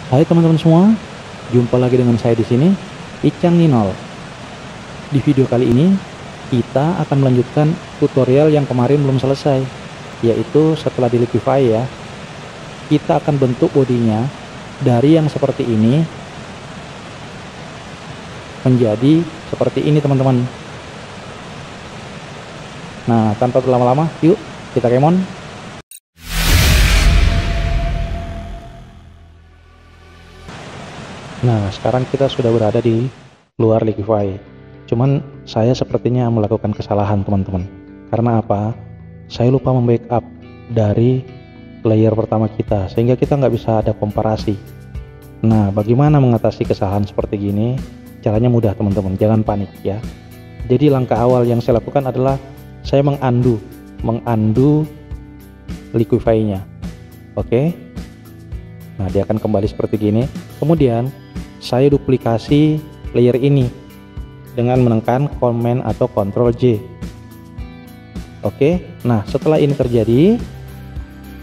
Hai teman-teman semua, jumpa lagi dengan saya di sini, Icang Ninol. Di video kali ini, kita akan melanjutkan tutorial yang kemarin belum selesai, yaitu setelah di liquify ya, kita akan bentuk bodinya dari yang seperti ini menjadi seperti ini teman-teman. Nah, tanpa berlama-lama, yuk kita kemon. Nah, sekarang kita sudah berada di luar liquify. Cuman saya sepertinya melakukan kesalahan teman-teman. Karena apa? Saya lupa membackup dari layer pertama kita, sehingga kita nggak bisa ada komparasi. Nah, bagaimana mengatasi kesalahan seperti gini? Caranya mudah teman-teman, jangan panik ya. Jadi langkah awal yang saya lakukan adalah saya mengundo liquify-nya. Oke. Nah, dia akan kembali seperti gini. Kemudian saya duplikasi layer ini dengan menekan Command atau Ctrl J. Oke, nah setelah ini terjadi,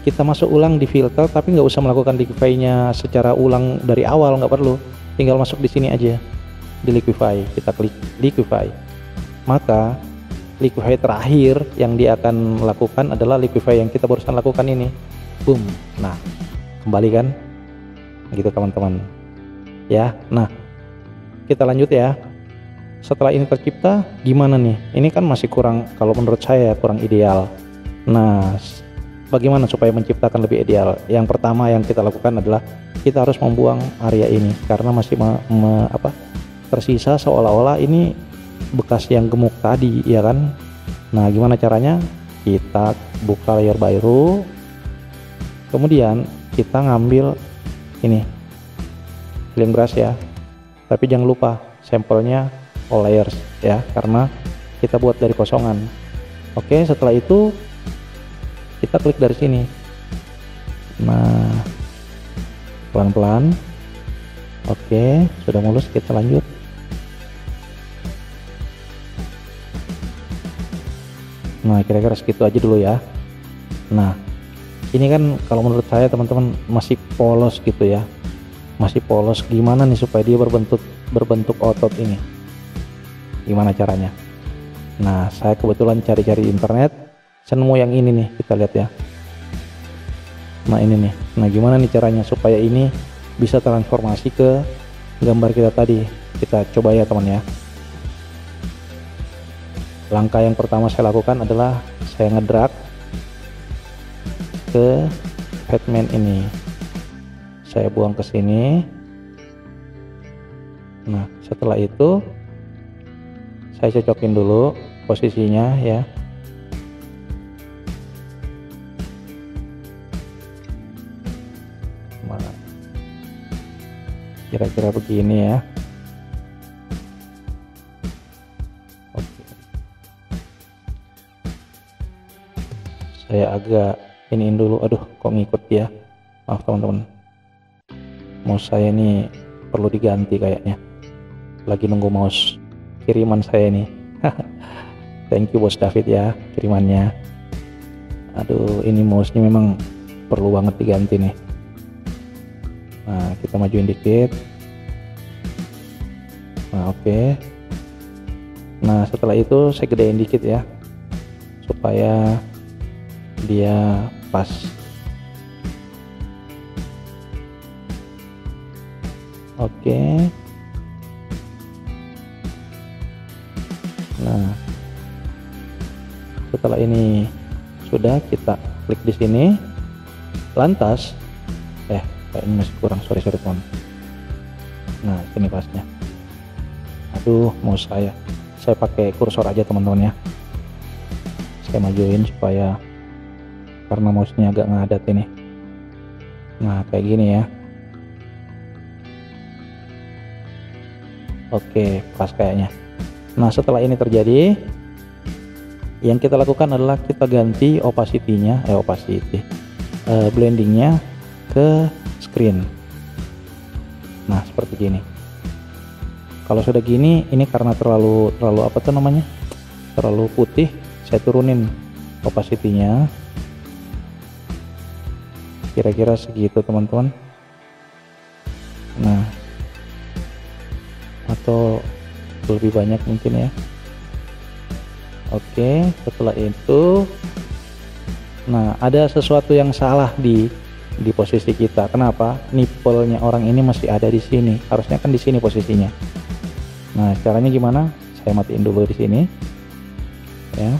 kita masuk ulang di filter, tapi nggak usah melakukan liquify-nya secara ulang dari awal, nggak perlu. Tinggal masuk di sini aja, di liquify, kita klik liquify. Maka liquify terakhir yang dia akan lakukan adalah liquify yang kita barusan lakukan ini. Boom. Nah, kembali kan? Gitu teman-teman. Ya, nah kita lanjut ya. Setelah ini tercipta, gimana nih? Ini kan masih kurang, kalau menurut saya kurang ideal. Nah, bagaimana supaya menciptakan lebih ideal? Yang pertama yang kita lakukan adalah kita harus membuang area ini karena masih tersisa seolah-olah ini bekas yang gemuk tadi, ya kan? Nah, gimana caranya? Kita buka layer baru, kemudian kita ngambil ini healing brush ya, tapi jangan lupa sampelnya all layers ya, karena kita buat dari kosongan. Oke, setelah itu kita klik dari sini. Nah, pelan-pelan. Oke, sudah mulus, kita lanjut. Nah, kira-kira segitu aja dulu ya. Nah, ini kan kalau menurut saya teman-teman masih polos gitu ya, masih polos. Gimana nih supaya dia berbentuk otot ini? Gimana caranya? Nah, saya kebetulan cari-cari di internet, saya nemu yang ini nih, kita lihat ya. Nah, ini nih. Nah, gimana nih caranya supaya ini bisa transformasi ke gambar kita tadi? Kita coba ya teman ya. Langkah yang pertama saya lakukan adalah saya ngedrag ke headman ini, saya buang ke sini. Nah, setelah itu saya cocokin dulu posisinya ya. Nah, kira-kira begini ya. Oke. Saya agak iniin dulu. Aduh, kok ngikut ya. Maaf teman-teman, mouse saya ini perlu diganti kayaknya. Lagi nunggu mouse kiriman saya nih. Thank you Bos David ya kirimannya. Aduh, ini mouse-nya memang perlu banget diganti nih. Nah, kita majuin dikit. Nah, oke. Nah, setelah itu saya gedein dikit ya, supaya dia pas. Oke. Nah, setelah ini sudah, kita klik di sini. Lantas kayaknya masih kurang, sorry teman. Nah, ini pasnya. Aduh, mouse saya pakai kursor aja teman-teman ya. Saya majuin supaya, karena mouse-nya agak ngadat ini. Nah, kayak gini ya. Oke, pas kayaknya. Nah, setelah ini terjadi, yang kita lakukan adalah kita ganti opacity-nya, blending-nya ke screen. Nah, seperti gini. Kalau sudah gini, ini karena terlalu terlalu putih, saya turunin opacity-nya. Kira-kira segitu teman-teman. Nah, atau lebih banyak mungkin ya. Oke, setelah itu, nah ada sesuatu yang salah di posisi kita. Kenapa? Nipple-nya orang ini masih ada di sini. Harusnya kan di sini posisinya. Nah, caranya gimana? Saya matiin dulu di sini. Ya.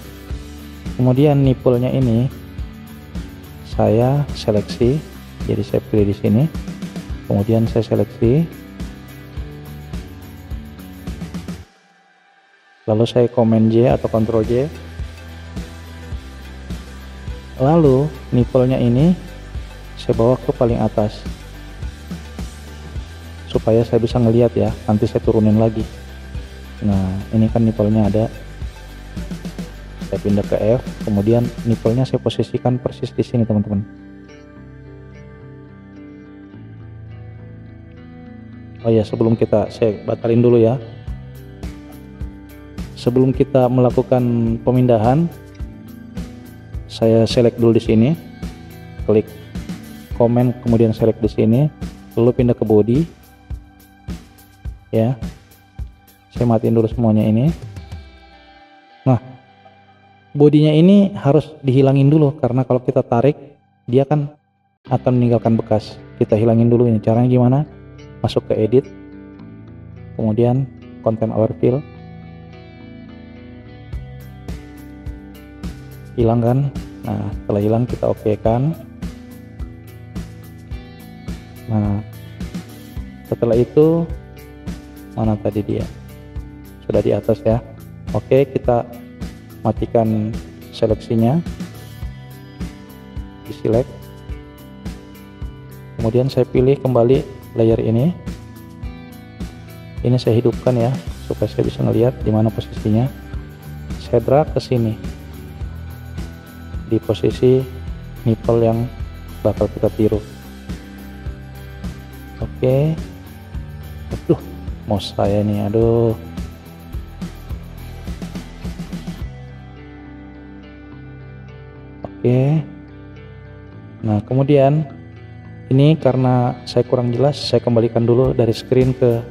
Kemudian nipple-nya ini saya seleksi. Jadi saya pilih di sini. Kemudian saya seleksi. Lalu saya Command J atau Ctrl J. Lalu nipple-nya ini saya bawa ke paling atas supaya saya bisa ngelihat ya. Nanti saya turunin lagi. Nah, ini kan nipple-nya ada. Saya pindah ke F, kemudian nipple-nya saya posisikan persis di sini, teman-teman. Oh ya, sebelum saya batalin dulu ya. Sebelum kita melakukan pemindahan, saya select dulu di sini, klik Command, kemudian select di sini, lalu pindah ke body. Ya, saya matiin dulu semuanya ini. Nah, bodinya ini harus dihilangin dulu karena kalau kita tarik, dia kan akan meninggalkan bekas. Kita hilangin dulu ini. Caranya gimana? Masuk ke Edit, kemudian Content Overfill. Hilang kan? Nah, setelah hilang kita oke kan. Nah, setelah itu mana tadi dia? Sudah di atas ya. Oke, kita matikan seleksinya. Di select. Kemudian saya pilih kembali layer ini. Ini saya hidupkan ya supaya saya bisa ngelihat di mana posisinya. Saya drag ke sini. Di posisi nipple yang bakal kita tiru. Oke. Aduh, mouse saya nih, aduh. Oke. Nah, kemudian ini karena saya kurang jelas, saya kembalikan dulu dari screen ke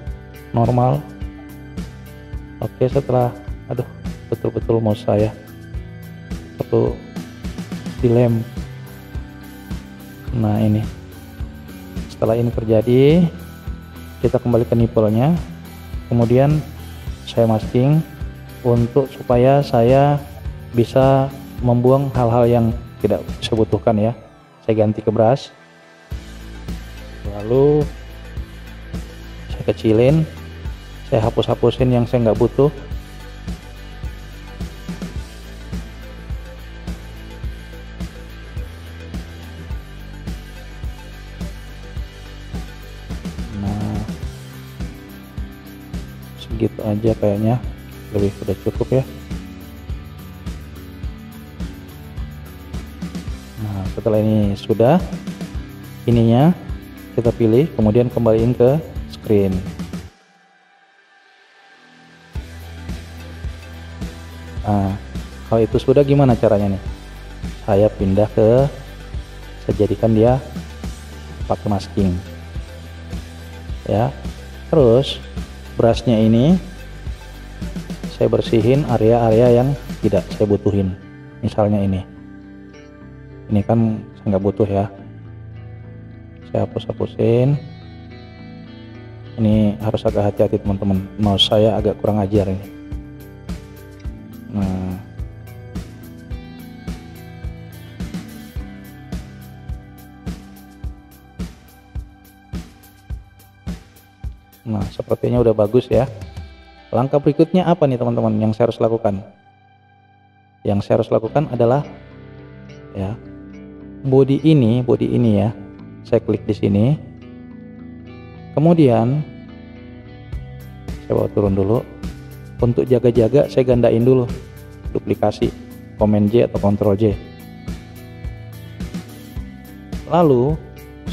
normal. Oke, setelah, aduh, betul-betul mouse saya satu dilem. Nah, ini setelah ini terjadi, kita kembali ke nipple-nya, kemudian saya masking untuk supaya saya bisa membuang hal-hal yang tidak saya butuhkan ya. Saya ganti ke brush, lalu saya kecilin, saya hapus-hapusin yang saya nggak butuh. Segitu aja kayaknya, lebih sudah cukup ya. Nah, setelah ini sudah, ininya kita pilih, kemudian kembaliin ke screen. Nah, kalau itu sudah, gimana caranya nih? Saya pindah ke, saya jadikan dia pakai masking ya. Terus brushnya ini saya bersihin area-area yang tidak saya butuhin. Misalnya ini kan saya nggak butuh ya, saya hapus-hapusin. Ini harus agak hati-hati teman-teman, mouse saya agak kurang ajar ini. Nah, sepertinya udah bagus ya. Langkah berikutnya apa nih teman-teman yang saya harus lakukan? Yang saya harus lakukan adalah ya, body ini ya. Saya klik di sini. Kemudian saya bawa turun dulu. Untuk jaga-jaga saya gandain dulu. Duplikasi, Command J atau Ctrl J. Lalu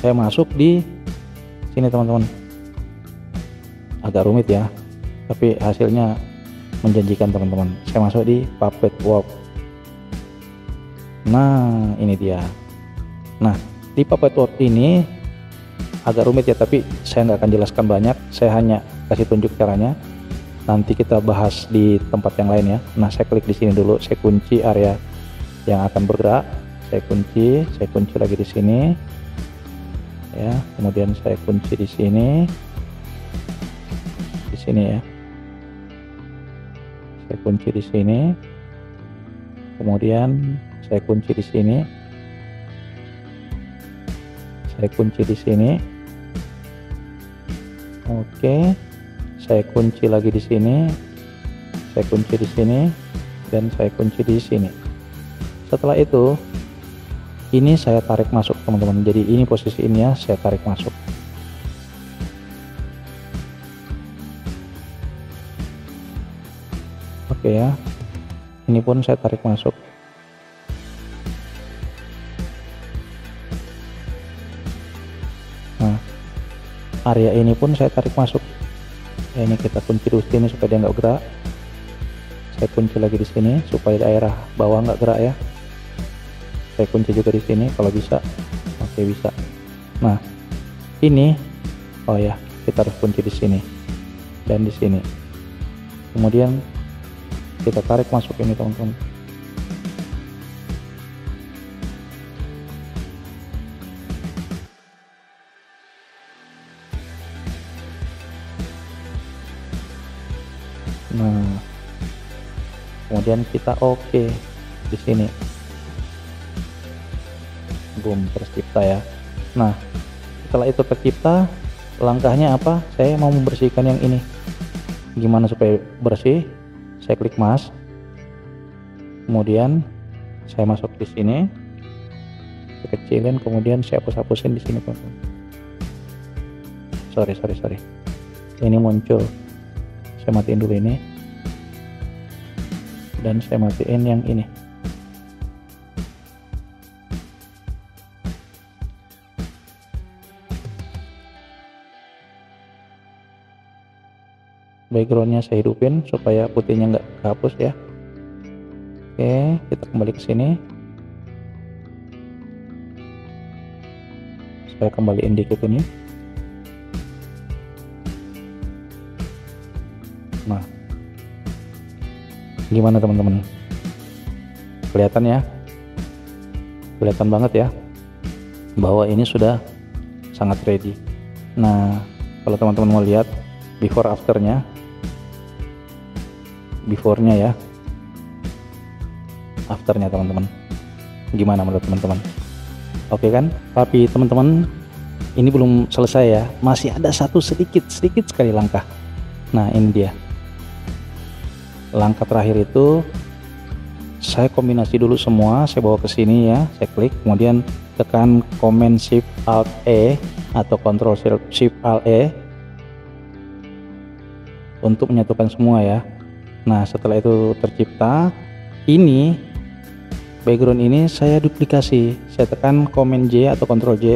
saya masuk di sini teman-teman. Agak rumit ya, tapi hasilnya menjanjikan teman-teman. Saya masuk di Puppet Work. Nah, ini dia. Nah, di Puppet Work ini agak rumit ya, tapi saya nggak akan jelaskan banyak, saya hanya kasih tunjuk caranya. Nanti kita bahas di tempat yang lain ya. Nah, saya klik di sini dulu, saya kunci area yang akan bergerak, saya kunci lagi di sini ya, kemudian saya kunci di sini ya, saya kunci di sini, kemudian saya kunci di sini, saya kunci di sini, oke, saya kunci lagi di sini, saya kunci di sini, dan saya kunci di sini. Setelah itu ini saya tarik masuk teman-teman, jadi ini posisi ini ya, saya tarik masuk. Oke ya, ini pun saya tarik masuk. Nah, area ini pun saya tarik masuk ya, ini kita kunci dulu sini supaya dia nggak gerak. Saya kunci lagi di sini supaya daerah bawah nggak gerak ya, saya kunci juga di sini kalau bisa. Oke, bisa. Nah, ini oh ya, kita harus kunci di sini dan di sini, kemudian kita tarik masuk ini teman-teman. Nah, kemudian kita oke di sini, boom, tercipta ya. Nah, setelah itu tercipta, langkahnya apa? Saya mau membersihkan yang ini. Gimana supaya bersih? Saya klik mas, kemudian saya masuk di sini, saya kecilin, kemudian saya hapus-hapusin di sini teman-teman. Sorry, ini muncul. Saya matiin dulu ini, dan saya matiin yang ini. Backgroundnya saya hidupin supaya putihnya nggak kehapus ya. Oke, kita kembali ke sini. Saya kembaliin dikit ini. Nah, gimana teman-teman? Kelihatan ya? Kelihatan banget ya bahwa ini sudah sangat ready. Nah, kalau teman-teman mau lihat before afternya, before-nya ya, afternya teman-teman, gimana menurut teman-teman? Oke kan? Tapi teman-teman, ini belum selesai ya, masih ada satu sedikit sekali langkah. Nah, ini dia langkah terakhir. Itu saya kombinasi dulu semua, saya bawa ke sini ya, saya klik, kemudian tekan Command Shift Alt E atau Control Shift Alt E untuk menyatukan semua ya. Nah, setelah itu tercipta, ini background ini saya duplikasi, saya tekan Command J atau Ctrl J,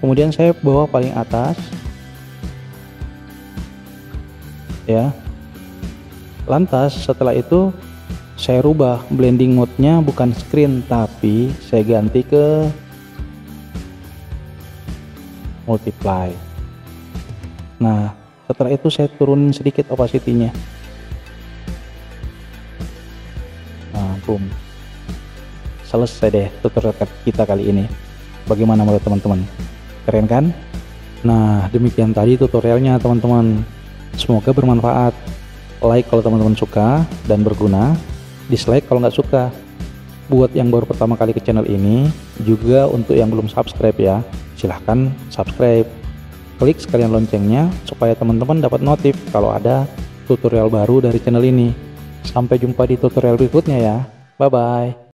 kemudian saya bawa paling atas ya. Lantas setelah itu saya rubah blending mode-nya, bukan screen tapi saya ganti ke multiply. Nah, setelah itu saya turunin sedikit opacity-nya. Nah, boom, selesai deh tutorial kita kali ini. Bagaimana menurut teman-teman? Keren kan? Nah, demikian tadi tutorialnya teman-teman, semoga bermanfaat. Like kalau teman-teman suka dan berguna, dislike kalau nggak suka. Buat yang baru pertama kali ke channel ini, juga untuk yang belum subscribe ya, silahkan subscribe. Klik sekalian loncengnya supaya teman-teman dapat notif kalau ada tutorial baru dari channel ini. Sampai jumpa di tutorial berikutnya ya. Bye bye.